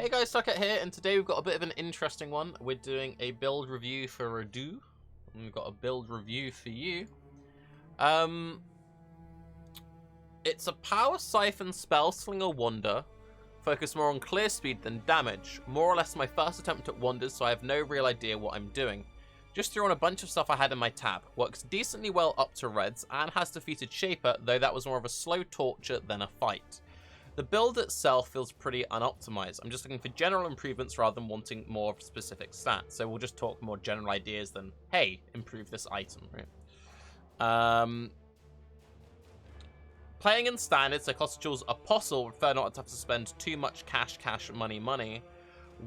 Hey guys, Tarke here, and today we've got a bit of an interesting one. We're doing a build review for Redo, and we've got a build review for you. It's a Power Siphon Spell Slinger Wonder, focused more on clear speed than damage. More or less my first attempt at wonders, so I have no real idea what I'm doing. Just threw on a bunch of stuff I had in my tab. Works decently well up to reds, and has defeated Shaper, though that was more of a slow torture than a fight. The build itself feels pretty unoptimized. I'm just looking for general improvements rather than wanting more specific stats. So we'll just talk more general ideas than, hey, improve this item, right? Playing in standard, so cost jewels are possible, prefer not to have to spend too much cash, money.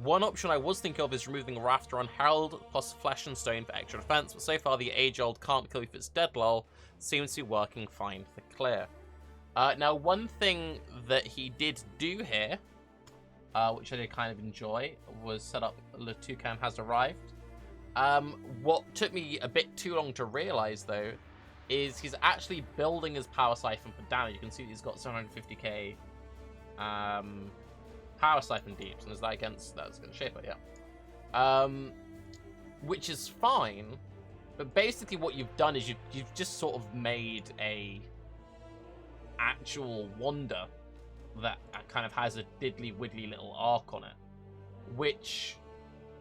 One option I was thinking of is removing Rafter on Herald plus Flesh and Stone for extra defense, but so far the age-old can't kill if it's dead lol seems to be working fine for clear. Now, one thing that he did do here, which I did kind of enjoy, was set up Le Toucan has arrived. What took me a bit too long to realize, though, is he's actually building his Power Siphon for damage. You can see he's got 750k Power Siphon deeps, and is that against... That's against Shaper, yeah. Which is fine, but basically what you've done is you've just sort of made a actual wonder that kind of has a diddly-widdly little arc on it, which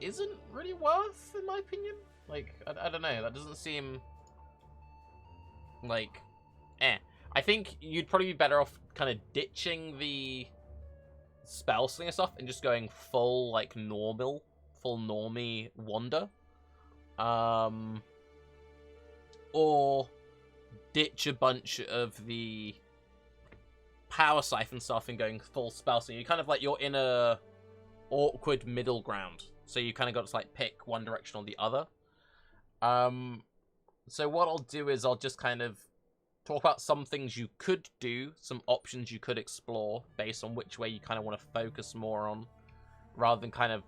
isn't really worth, in my opinion. Like, I don't know, that doesn't seem like I think you'd probably be better off kind of ditching the spell slinger stuff and just going full like full normie wonder, or ditch a bunch of the Power Siphon stuff and going full spell. So you kind of like, you're in a awkward middle ground. So you kind of got to like pick one direction or the other. So what I'll do is I'll just kind of talk about some things you could do, some options you could explore based on which way you kind of want to focus more on, rather than kind of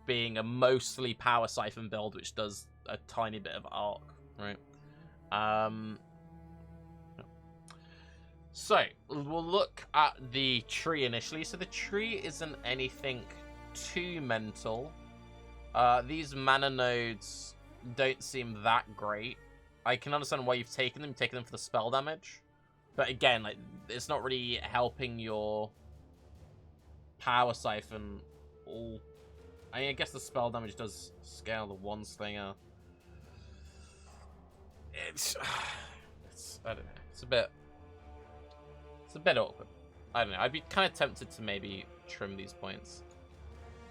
being a mostly Power Siphon build which does a tiny bit of arc, right? So, we'll look at the tree initially. So the tree isn't anything too mental. These mana nodes don't seem that great. I can understand why you've taken them. You've taken them for the spell damage. But again, like, it's not really helping your Power Siphon. I mean, I guess the spell damage does scale the one slinger. It's I don't know. It's a bit awkward. I don't know. I'd be kind of tempted to maybe trim these points.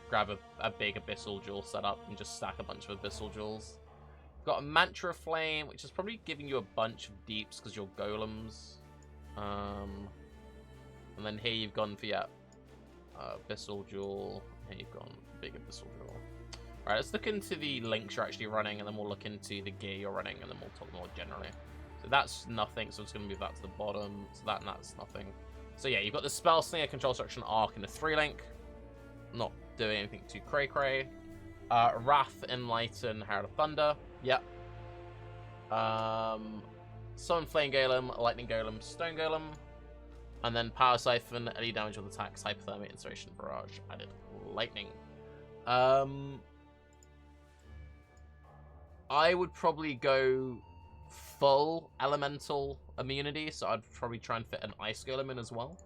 Grab a big Abyssal Jewel set up and just stack a bunch of Abyssal Jewels. Got a Mantra Flame, which is probably giving you a bunch of deeps because you're golems. And then here you've gone for, yeah, Abyssal Jewel. Here you've gone big Abyssal Jewel. Alright, let's look into the links you're actually running, and then we'll look into the gear you're running, and then we'll talk more generally. So that's nothing, so it's going to move that to the bottom. So that's nothing. So yeah, you've got the Spell Slinger, Control Structure, Arc in a 3-link. Not doing anything too cray-cray. Wrath, Enlighten, Herald of Thunder. Yep. Summon Flame Golem, Lightning Golem, Stone Golem. And then Power Siphon, any damage with attacks, Hypothermia, Inspiration, Barrage, added Lightning. I would probably go full elemental immunity, so I'd probably try and fit an Ice Golem in as well.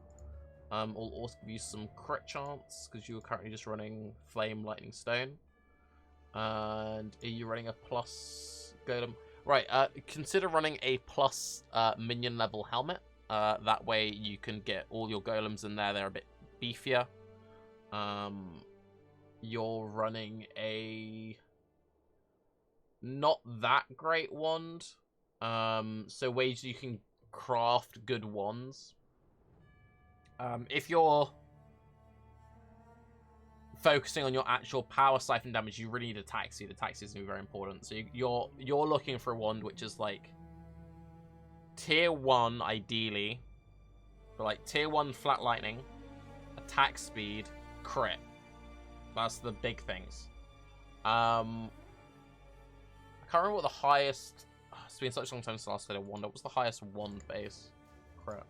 I'll also give you some crit chance, because you were currently just running Flame, Lightning, Stone. And are you running a plus Golem? Right, consider running a plus minion level helmet. That way you can get all your golems in there. They're a bit beefier. You're running a not that great wand. So ways you can craft good wands. If you're focusing on your actual Power Siphon damage, you really need a taxi. The taxi is going to be very important. So you're looking for a wand which is like tier 1 ideally, but like tier 1 flat lightning, attack speed, crit. That's the big things. I can't remember what the highest... It's been such a long time since I last played a wand. What was the highest wand base? Crit.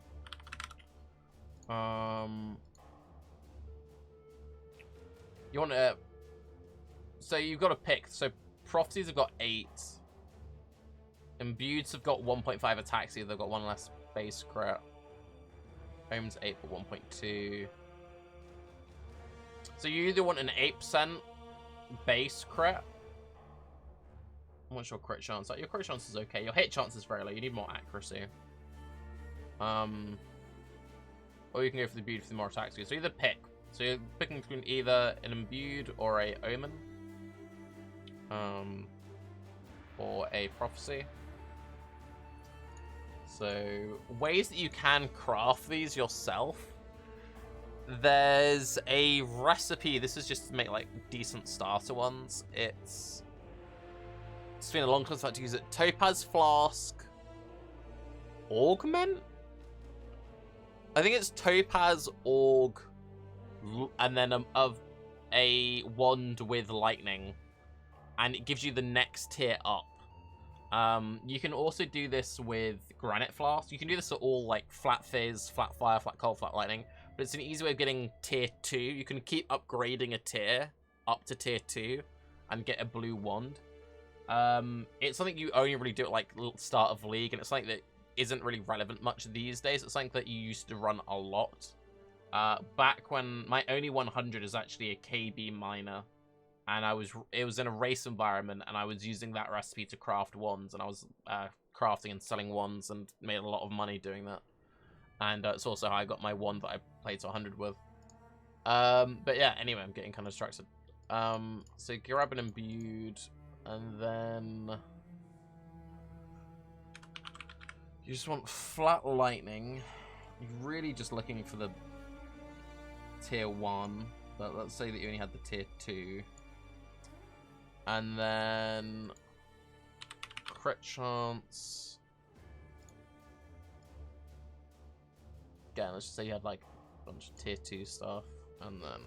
You want to... So you've got to pick. So prophecies have got 8. Imbueds have got 1.5 attacks. They've got 1 less base crit. Omens 8 for 1.2. So you either want an 8% base crit. What's your crit chance? Your crit chance is okay. Your hit chance is very low. You need more accuracy. Or you can go for the imbued for the more attacks. So either pick. So you're picking between either an imbued or a omen. Or a prophecy. So ways that you can craft these yourself. There's a recipe. This is just to make like decent starter ones. It's been a long time since I had to use it. Topaz Flask. Augment? I think it's Topaz Aug. And then a wand with lightning. And it gives you the next tier up. You can also do this with Granite Flask. You can do this at all like Flat Fizz, Flat Fire, Flat Cold, Flat Lightning. But it's an easy way of getting tier 2. You can keep upgrading a tier up to tier 2 and get a blue wand. It's something you only really do at like start of League, and it's something that isn't really relevant much these days. It's something that you used to run a lot. Back when my only 100 is actually a KB miner, and it was in a race environment, and I was using that recipe to craft wands, and I was crafting and selling wands and made a lot of money doing that. And it's also how I got my wand that I played to 100 with. But yeah, anyway, I'm getting kind of distracted. So grab an imbued, and then you just want flat lightning. You're really just looking for the tier 1, but let's say that you only had the tier 2. And then crit chance. Again, let's just say you had like a bunch of tier 2 stuff, and then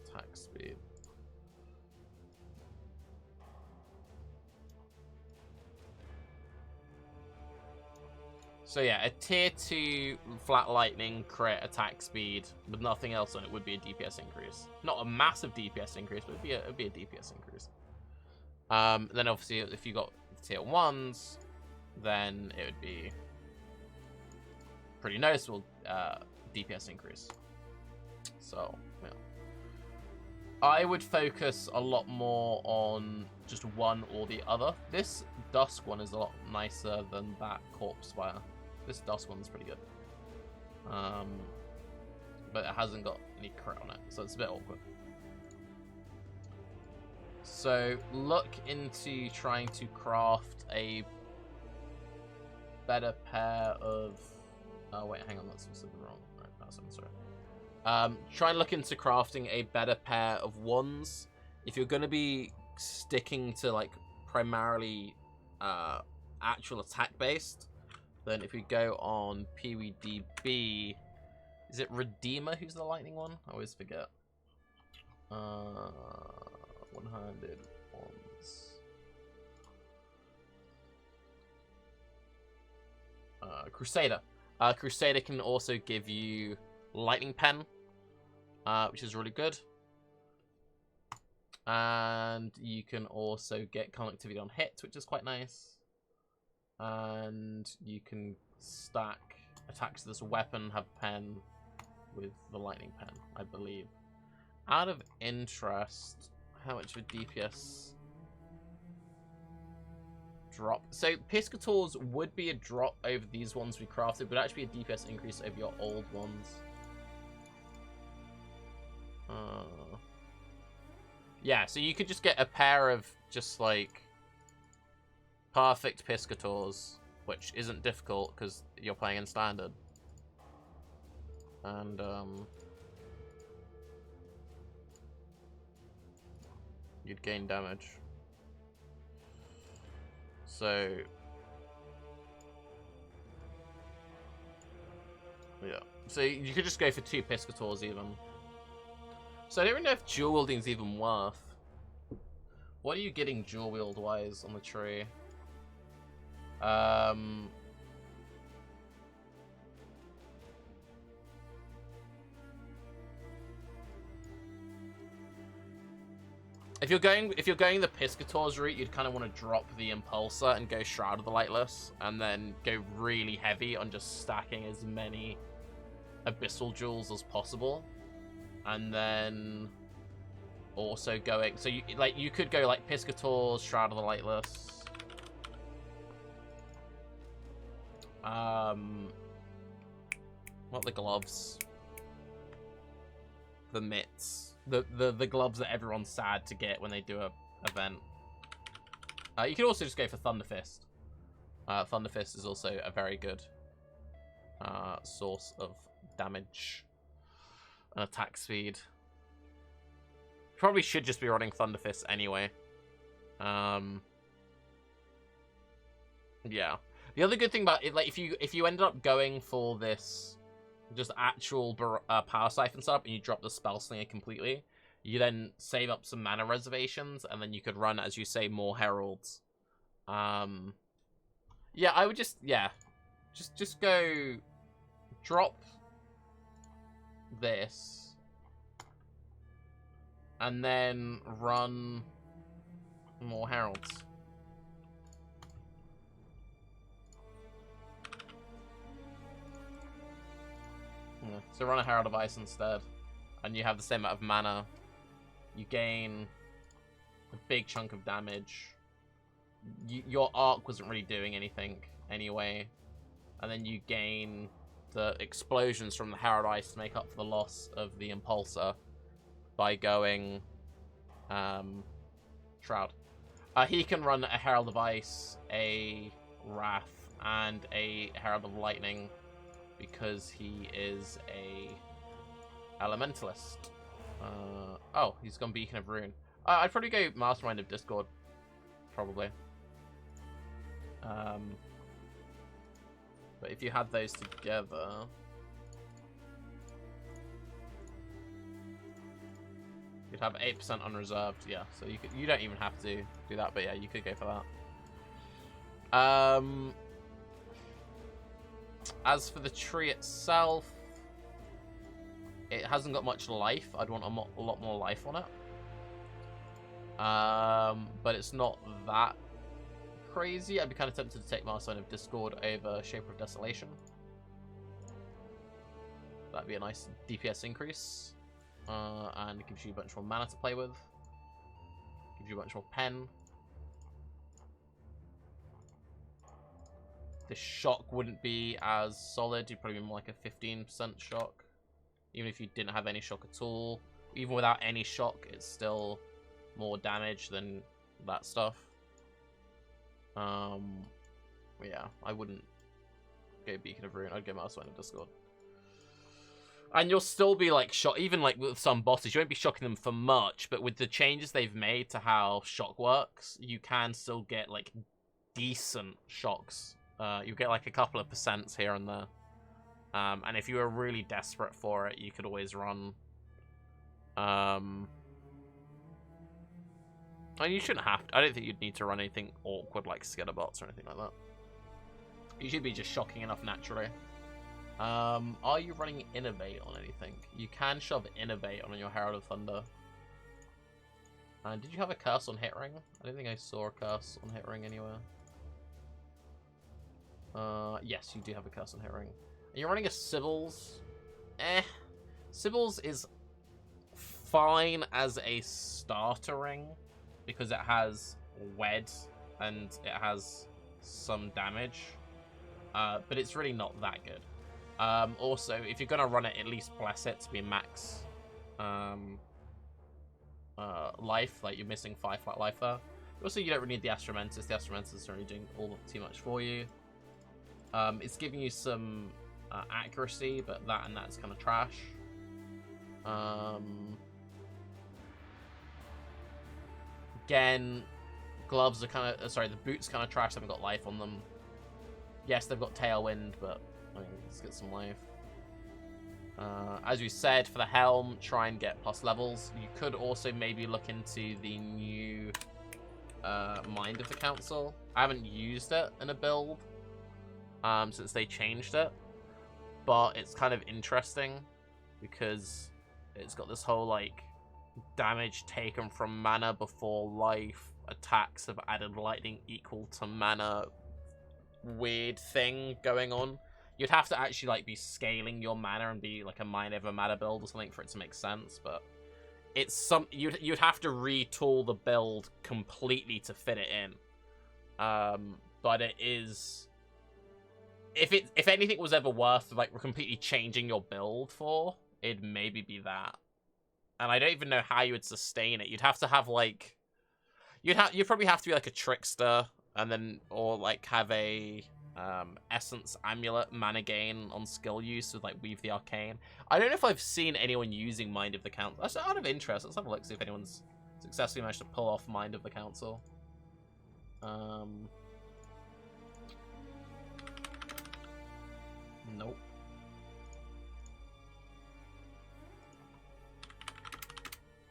attack speed. So yeah, a tier 2 flat lightning crit attack speed with nothing else on it would be a DPS increase. Not a massive DPS increase, but it'd be a DPS increase. Then obviously if you got tier 1s, then it would be pretty noticeable DPS increase. So yeah, I would focus a lot more on just one or the other. This Dusk one is a lot nicer than that Corpse Fire. This Dusk one's pretty good. But it hasn't got any crit on it, so it's a bit awkward. So look into trying to craft a better pair of... Oh wait, hang on, that's wrong. Right, that's sorry. Try and look into crafting a better pair of wands. If you're going to be sticking to like primarily actual attack based, then if we go on PWDB, is it Redeemer who's the lightning one? I always forget. 100 wands. Crusader. Crusader can also give you Lightning Pen, which is really good. And you can also get connectivity on hit, which is quite nice. And you can stack attacks to this weapon, have pen with the Lightning Pen, I believe. Out of interest, how much of a DPS drop? So Piscators would be a drop over these ones we crafted, but actually be a DPS increase over your old ones. Yeah, so you could just get a pair of just like perfect Piscators, which isn't difficult because you're playing in standard. And you'd gain damage. So yeah, so you could just go for 2 Piscators even. So I don't even know if dual wielding is even worth. What are you getting dual wield wise on the tree? If you're going the Piscator's route, you'd kind of want to drop the Impulsor and go Shroud of the Lightless, and then go really heavy on just stacking as many Abyssal Jewels as possible, and then also going. So you could go like Piscator's, Shroud of the Lightless. What the gloves? The mitts. The gloves that everyone's sad to get when they do a event. You can also just go for Thunder Fist. Thunder Fist is also a very good source of damage and attack speed. Probably should just be running Thunder Fist anyway. Yeah. The other good thing about it, like if you ended up going for this just actual power siphon setup and you drop the spell slinger completely, you then save up some mana reservations, and then you could run, as you say, more heralds. Yeah, I would just go drop this and then run more heralds. Yeah. So run a Herald of Ice instead, and you have the same amount of mana. You gain a big chunk of damage. Your arc wasn't really doing anything anyway, and then you gain the explosions from the Herald of Ice to make up for the loss of the Impulsor by going Shroud. He can run a Herald of Ice, a Wrath, and a Herald of Lightning, because he is a Elementalist. Oh, he's gone Beacon of Ruin. I'd probably go Mastermind of Discord. Probably. But if you had those together... you'd have 8% unreserved, yeah. So you don't even have to do that, but yeah, you could go for that. As for the tree itself, it hasn't got much life. I'd want a lot more life on it. But it's not that crazy. I'd be kind of tempted to take Mastermind of Discord over Shaper of Desolation. That'd be a nice DPS increase. And it gives you a bunch more mana to play with. Gives you a bunch more pen. The shock wouldn't be as solid. You'd probably be more like a 15% shock. Even if you didn't have any shock at all. Even without any shock, it's still more damage than that stuff. Yeah, I wouldn't go Beacon of Ruin. I'd go Mastermind of Discord. And you'll still be like shock, even like with some bosses, you won't be shocking them for much, but with the changes they've made to how shock works, you can still get like decent shocks. You get like a couple of percents here and there. And if you were really desperate for it, you could always run. And you shouldn't have to. I don't think you'd need to run anything awkward like Skitterbots or anything like that. You should be just shocking enough naturally. Are you running Innovate on anything? You can shove Innovate on your Herald of Thunder. And did you have a curse on hit ring? I don't think I saw a curse on hit ring anywhere. Yes, you do have a curse on hit ring. And you're running a Sibyl's. Sibyl's is fine as a starter ring because it has Wed and it has some damage. But it's really not that good. Also, if you're gonna run it, at least bless it to be max life. Like you're missing 5 flat life there. Also, you don't really need the Astromantis. The Astromantis is really doing too much for you. It's giving you some accuracy, but that's kind of trash. Again, gloves are kind of sorry. The boots kind of trash. They haven't got life on them. Yes, they've got Tailwind, but I mean, let's get some life. As we said, for the helm, try and get plus levels. You could also maybe look into the new Mind of the Council. I haven't used it in a build since they changed it, but it's kind of interesting because it's got this whole like damage taken from mana before life. Attacks have added lightning equal to mana. Weird thing going on. You'd have to actually like be scaling your mana and be like a mine over mana build or something for it to make sense, but it's some you'd have to retool the build completely to fit it in. But it is, if anything was ever worth like completely changing your build for, it'd maybe be that. And I don't even know how you would sustain it. You'd have to have like you'd probably have to be like a trickster, and then or like have a essence amulet mana gain on skill use with like Weave the Arcane. I don't know if I've seen anyone using Mind of the Council. That's out of interest. Let's have a look, see if anyone's successfully managed to pull off Mind of the Council. Nope.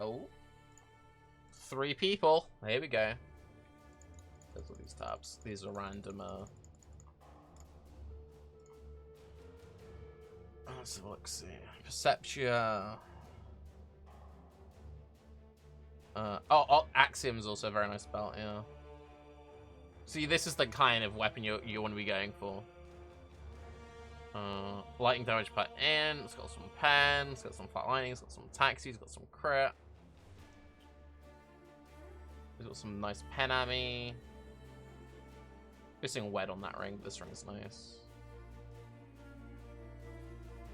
Oh. 3 people. Here we go. There's all these tabs. These are random, let's have a look, see. Perceptia. Axiom's also a very nice belt, yeah. See, this is the kind of weapon you want to be going for. Lightning damage per in. It's got some pen. It's got some flat lightning. It's got some taxis. It's got some crit. It's got some nice pen at me. Missing wet on that ring. This ring's nice.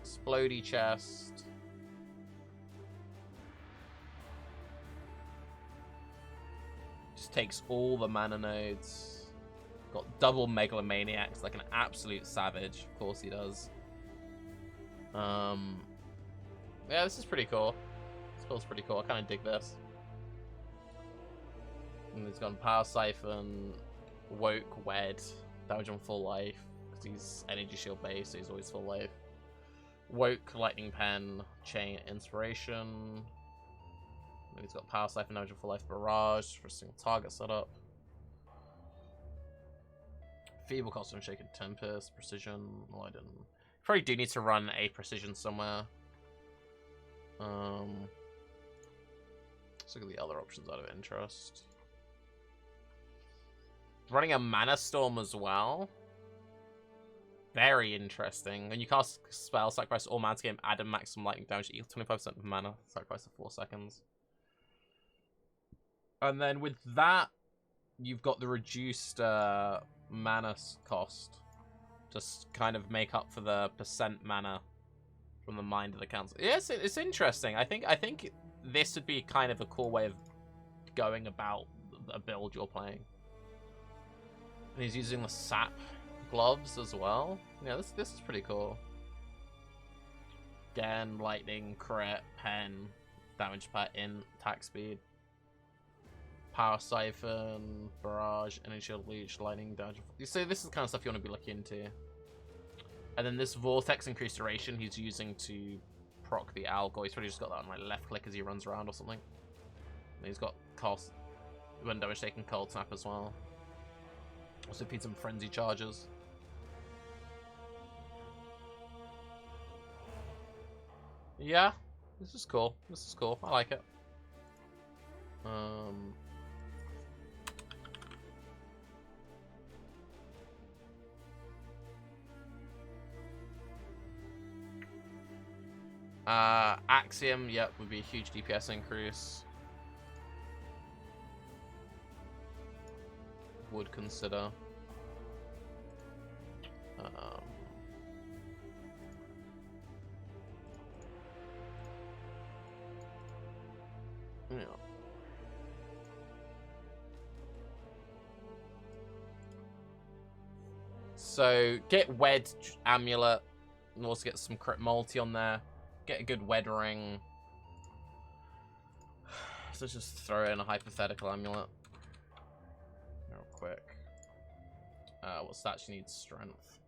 Explodey chest. Just takes all the mana nodes. Got double Megalomaniacs, like an absolute savage. Of course he does. Yeah, this is pretty cool. This feels pretty cool. I kind of dig this. And he's gone Power Siphon, Woke, Wed, damage on full life, because he's energy shield based, so he's always full life. Woke, Lightning Pen, Chain, Inspiration. And he's got Power Siphon, damage on full life, Barrage for a single target setup. Feeble Costume, Shaken Tempest, Precision. Well, I didn't. Probably do need to run a Precision somewhere. Let's look at the other options out of interest. Running a Mana Storm as well. Very interesting. When you cast a spell, sacrifice all mana to game, add a maximum lightning damage equal to 25% of mana. Sacrifice for 4 seconds. And then with that, you've got the reduced mana cost. Just kind of make up for the percent mana from the Mind of the Council. Yes, it's interesting. I think this would be kind of a cool way of going about a build you're playing. And he's using the sap gloves as well. Yeah, this is pretty cool. Again, lightning, crit, pen, damage per in, attack speed. Power Siphon, Barrage, Energy Shield Leech, Lightning Damage. So this is the kind of stuff you want to be looking into. And then this Vortex Increased Duration he's using to proc the Algor. He's probably just got that on like left click as he runs around or something. And he's got cost when damage taken Cold Snap as well. Also feed some Frenzy Charges. Yeah, this is cool. This is cool. I like it. Axiom, yep, would be a huge DPS increase. Would consider. Yeah. So get Wed Amulet, and also get some crit multi on there. Get a good Wed ring. So let's just throw in a hypothetical amulet real quick. What stats you need? Strength.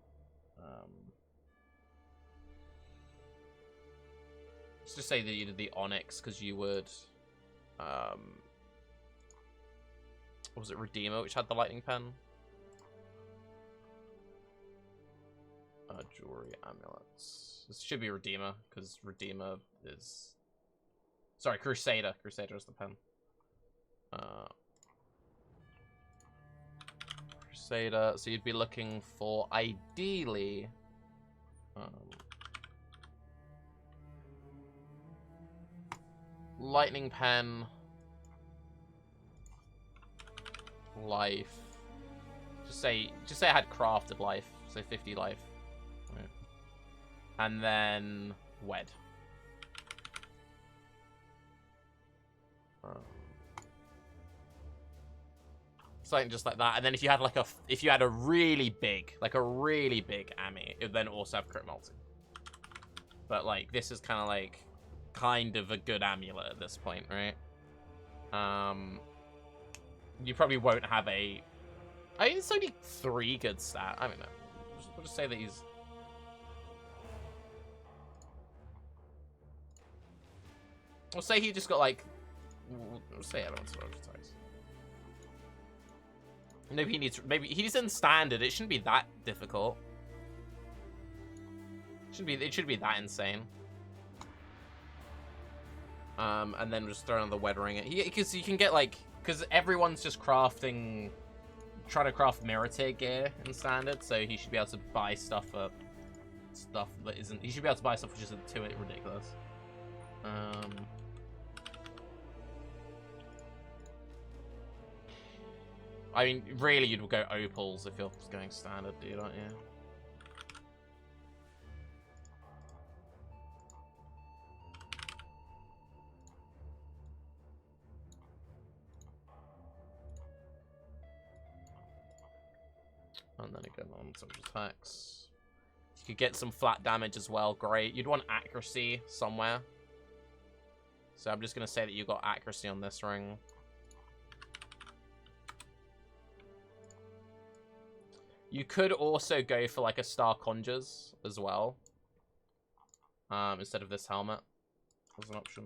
Let's just say that you did the Onyx because you would. What was it? Redeemer, which had the lightning pen. Jewelry amulets. This should be Redeemer because Redeemer is Sorry, Crusader. Crusader is the pen. Crusader. So you'd be looking for, ideally... Lightning pen. Life. Just say I had crafted life. So 50 life. Right. And then wed. Something just like that. And then if you had like a really big Ami, it would then also have crit multi. But like this is kind of a good amulet at this point, right? You probably won't have a... I mean, it's only 3 good stat. I mean, we'll just say that he's... We'll say he just got like... We'll say Elementalist attacks. Maybe he's in standard. It shouldn't be that difficult. It should be that insane. And then just throw another wed ring. Because you can get like... Because everyone's just trying to craft Mirate gear in standard, so he should be able to buy stuff that isn't... He should be able to buy stuff which isn't too ridiculous. I mean, really, you'd go opals if you're going standard, dude, aren't you? And then again on some attacks. You could get some flat damage as well, great. You'd want accuracy somewhere. So I'm just going to say that you got accuracy on this ring. You could also go for like a Star Conjures as well. Instead of this helmet as an option.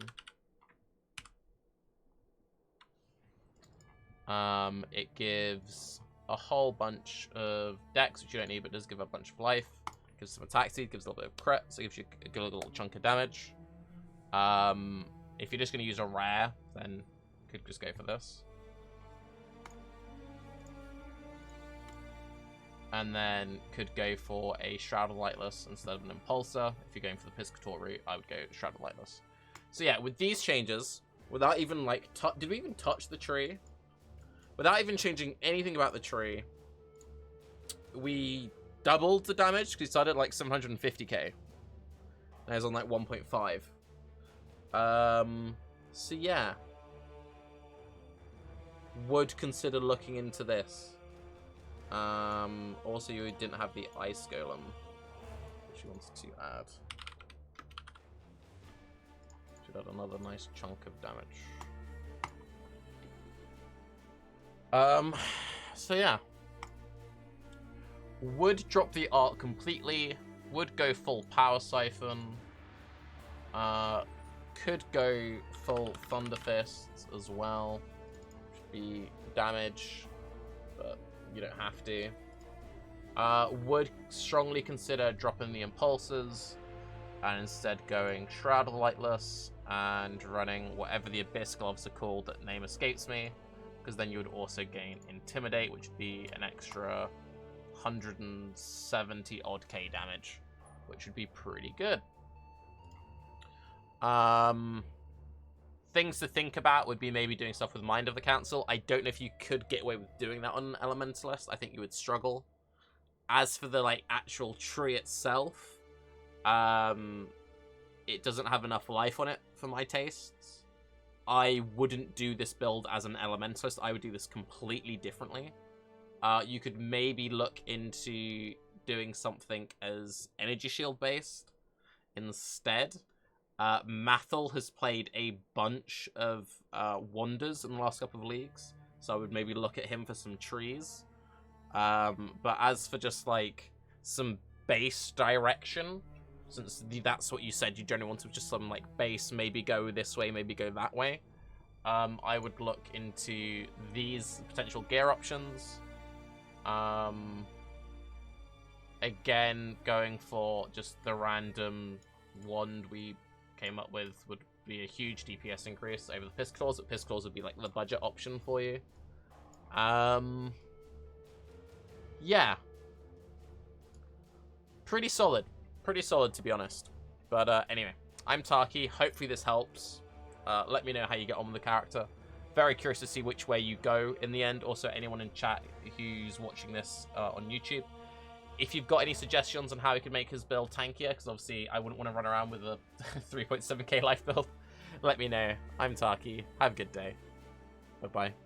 It gives a whole bunch of dex, which you don't need, but does give a bunch of life. Gives some attack speed, gives a little bit of crit, so it gives you a good little chunk of damage. If you're just going to use a rare, then you could just go for this. And then could go for a Shroud of Lightless instead of an Impulsor. If you're going for the Piscator route, I would go Shroud of Lightless. So yeah, with these changes, without even like... Did we even touch the tree? Without even changing anything about the tree, we doubled the damage because we started at like 750k. Now it's on like 1.5. So yeah. Would consider looking into this. Also, you didn't have the Ice Golem, which you wanted to add. Should add another nice chunk of damage. So yeah. Would drop the art completely. Would go full Power Siphon. Could go full Thunder Fists as well. Should be damage, but you don't have to. Would strongly consider dropping the Impulses and instead going Shroud of Lightless and running whatever the Abyss Gloves are called, that name escapes me, because then you would also gain Intimidate, which would be an extra 170 odd K damage, which would be pretty good. Things to think about would be maybe doing stuff with Mind of the Council. I don't know if you could get away with doing that on Elementalist. I think you would struggle. As for the like actual tree itself, it doesn't have enough life on it for my tastes. I wouldn't do this build as an Elementalist. I would do this completely differently. You could maybe look into doing something as Energy Shield based instead. Mathel has played a bunch of Wonders in the last couple of leagues, so I would maybe look at him for some trees. But as for just like some base direction, since that's what you said, you generally wanted just some like base, maybe go this way, maybe go that way. I would look into these potential gear options. Again, going for just the random wand we came up with would be a huge DPS increase over the Piscators, but Piscators would be like the budget option for you. Yeah. Pretty solid. Pretty solid, to be honest. But anyway, I'm Tarke. Hopefully this helps. Let me know how you get on with the character. Very curious to see which way you go in the end. Also, anyone in chat who's watching this on YouTube, if you've got any suggestions on how he could make his build tankier, because obviously I wouldn't want to run around with a 3.7k life build, let me know. I'm Tarke. Have a good day. Bye-bye.